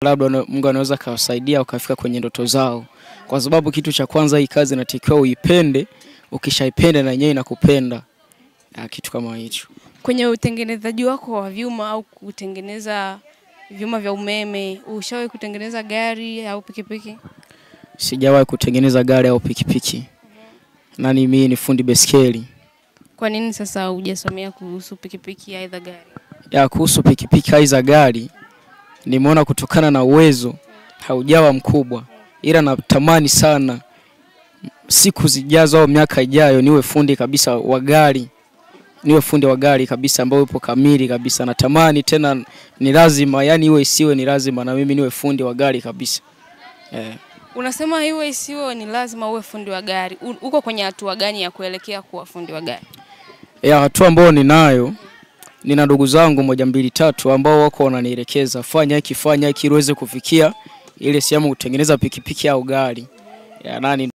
Labda Mungu anaweza kuwasaidia ukafika kwenye ndoto zao. Kwa sababu kitu cha kwanza hii kazi inatakiwa uipende, ukishaipenda na yenyewe inakupenda. Kitu kama hicho. Kwenye utengenezaji wako wa vyuma au kutengeneza vyuma vya umeme, ushawahi kutengeneza gari au pikipiki? Sijawahi kutengeneza gari au pikipiki. Nani mimi ni fundi baiskeli. Kwa nini sasa hujasomea kuhusu pikipiki aidha gari? Kuhusu pikipiki aidha gari nimeona kutokana na uwezo haujawa mkubwa, ila natamani sana siku zijazo au miaka ijayo niwe fundi kabisa wa gari. Niwe fundi wa gari kabisa ambao yupo kamili kabisa. Natamani tena ni lazima, yani iwe isiwe ni lazima na mimi niwe fundi wa gari kabisa. Unasema iwe isiwe ni lazima uwe fundi wa gari. Uko kwenye hatua gani ya kuelekea kuwa fundi wa gari? Hatua ambayo ninayo, nina ndugu zangu 1 2 3 ambao wako wananielekeza fanya hiki uweze kufikia ile sehemu kutengeneza pikipiki au gari. Nani